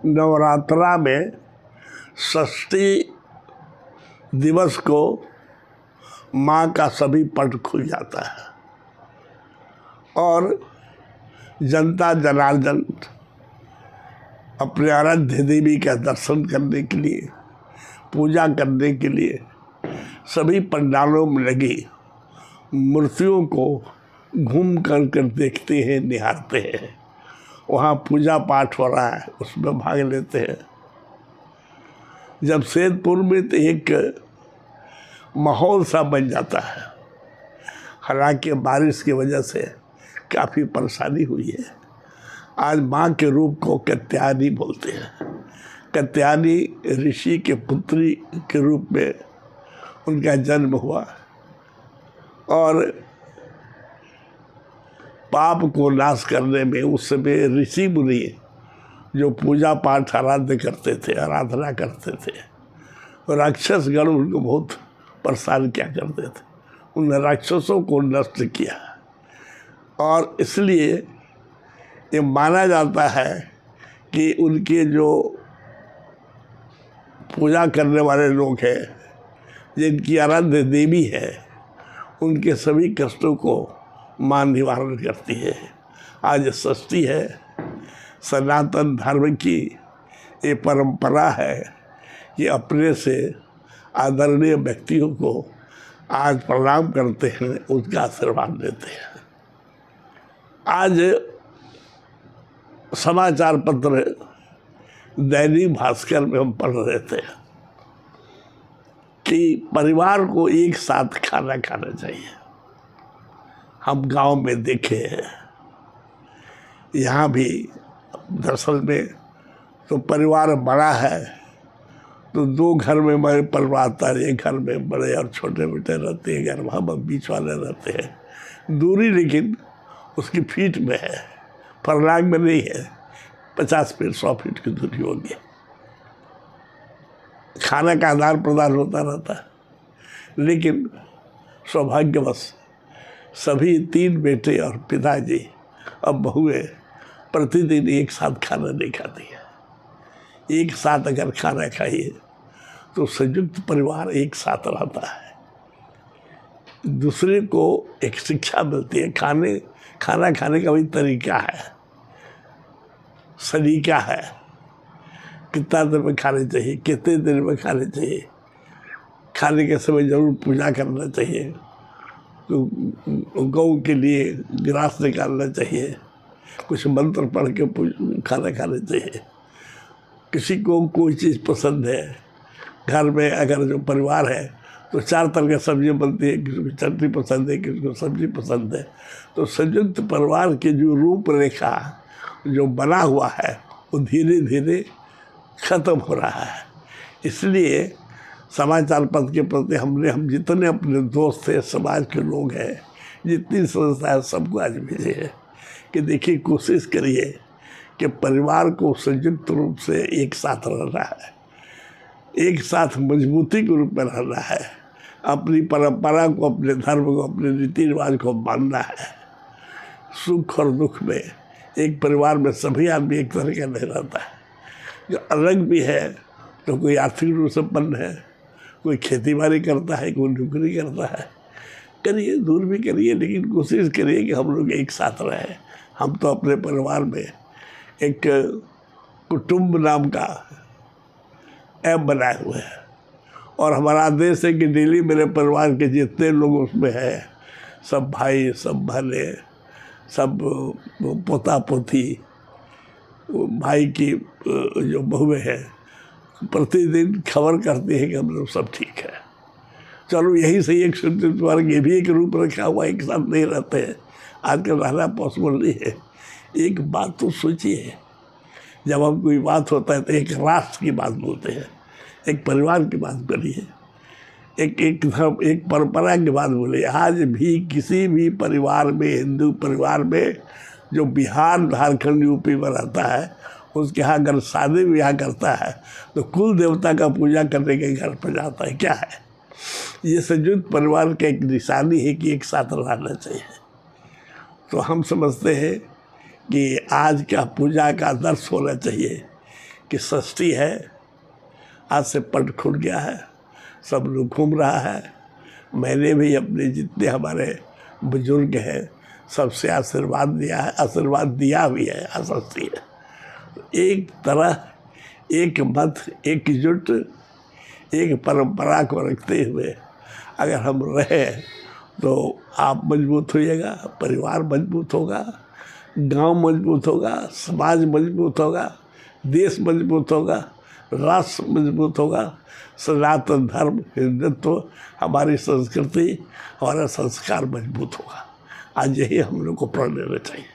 नवरात्रा में षष्ठी दिवस को माँ का सभी पट खुल जाता है और जनता जनार्दन अपने आराध्य देवी का दर्शन करने के लिए, पूजा करने के लिए सभी पंडालों में लगी मूर्तियों को घूम कर देखते हैं, निहारते हैं। वहाँ पूजा पाठ हो रहा है, उसमें भाग लेते हैं। जमशेदपुर में तो एक माहौल सा बन जाता है। हालांकि बारिश की वजह से काफ़ी परेशानी हुई है। आज माँ के रूप को कात्यायनी बोलते हैं। कात्यायनी ऋषि के पुत्री के रूप में उनका जन्म हुआ और पाप को नाश करने में उस समय ऋषि मुनि जो पूजा पाठ आराधना करते थे, राक्षस गण उनको बहुत परेशान किया करते थे। उन राक्षसों को नष्ट किया और इसलिए ये माना जाता है कि उनके जो पूजा करने वाले लोग हैं, जिनकी आराध्य देवी है, उनके सभी कष्टों को माँ निवारण करती है। आज षष्ठी है। सनातन धर्म की ये परंपरा है कि अपने से आदरणीय व्यक्तियों को आज प्रणाम करते हैं, उनका आशीर्वाद देते हैं। आज समाचार पत्र दैनिक भास्कर में हम पढ़ रहे थे कि परिवार को एक साथ खाना खाना चाहिए। हम गांव में देखे हैं, यहाँ भी दरअसल में तो परिवार बड़ा है तो दो घर में बड़े परिवार आता है। एक घर में बड़े और छोटे बेटे रहते हैं, घर वहाँ बीच वाले रहते हैं। दूरी लेकिन उसकी फीट में है, फरलांग में नहीं है। 50 फीट 100 फीट की दूरी होगी। खाना का आदान प्रदान होता रहता है। लेकिन सौभाग्यवश सभी 3 बेटे और पिताजी अब बहुएं प्रतिदिन एक साथ खाना नहीं खाती है। एक साथ अगर खाना खाइए तो संयुक्त परिवार एक साथ रहता है। दूसरे को एक शिक्षा मिलती है। खाना खाने का भी तरीका है, सलीका है। कितना देर में खाने चाहिए, कितने देर में खाने चाहिए, खाने के समय जरूर पूजा करना चाहिए, तो गौ के लिए ग्रास निकालना चाहिए, कुछ मंत्र पढ़ के खाना खाना चाहिए। किसी को कोई चीज़ पसंद है, घर में अगर जो परिवार है तो 4 तरह की सब्जियाँ बनती है। किसी को चटनी पसंद है, किसी को सब्जी पसंद है। तो संयुक्त परिवार की जो रूपरेखा जो बना हुआ है वो धीरे धीरे ख़त्म हो रहा है। इसलिए समाचार पत्र के प्रति हम जितने अपने दोस्त हैं, समाज के लोग हैं, जितनी संस्थाएं, सबको आज भेजे हैं कि देखिए, कोशिश करिए कि परिवार को संयुक्त रूप से एक साथ रहना है, एक साथ मजबूती के रूप में रहना है, अपनी परंपरा को, अपने धर्म को, अपने रीति रिवाज को मानना है। सुख और दुख में एक परिवार में सभी आदमी एक तरह का नहीं रहता है। जो अलग भी है तो कोई आर्थिक रूप से संपन्न है, कोई खेती बाड़ी करता है, कोई नौकरी करता है। करिए, दूर भी करिए, लेकिन कोशिश करिए कि हम लोग एक साथ रहें। हम तो अपने परिवार में एक कुटुंब नाम का ऐप बनाए हुए हैं और हमारा आदेश है कि डेली मेरे परिवार के जितने लोग उसमें हैं, सब भाई, सब बहनें, सब पोता पोती, भाई की जो बहुएं हैं, प्रतिदिन खबर करती है कि हम लोग सब ठीक है। चलो, यही सही एक संयुक्त वर्ग, ये भी एक रूप रखा हुआ, एक साथ नहीं रहते हैं। आजकल रहना पॉसिबल नहीं है। एक बात तो सोचिए, जब हम कोई बात होता है तो एक राष्ट्र की बात बोलते हैं, एक परिवार की बात करिए, एक परंपरा की बात बोलिए। आज भी किसी भी परिवार में, हिंदू परिवार में जो बिहार, झारखंड, यूपी में रहता है, उसके यहाँ अगर शादी ब्याह करता है तो कुल देवता का पूजा करने के घर पर जाता है। क्या है ये? संयुक्त परिवार का एक निशानी है कि एक साथ रहना चाहिए। तो हम समझते हैं कि आज का पूजा का आदर्श होना चाहिए कि षष्ठी है, आज से पट खुल गया है, सब लोग घूम रहा है। मैंने भी अपने जितने हमारे बुजुर्ग हैं सबसे आशीर्वाद दिया भी है। षष्ठी है, एक तरह, एक मत, एकजुट, एक परंपरा को रखते हुए अगर हम रहे तो आप मजबूत होइएगा, परिवार मजबूत होगा, गांव मजबूत होगा, समाज मजबूत होगा, देश मजबूत होगा, राष्ट्र मजबूत होगा। सनातन धर्म, हिंदुत्व, हमारी संस्कृति, हमारा संस्कार मजबूत होगा। आज यही हम लोग को प्रण लेना चाहिए।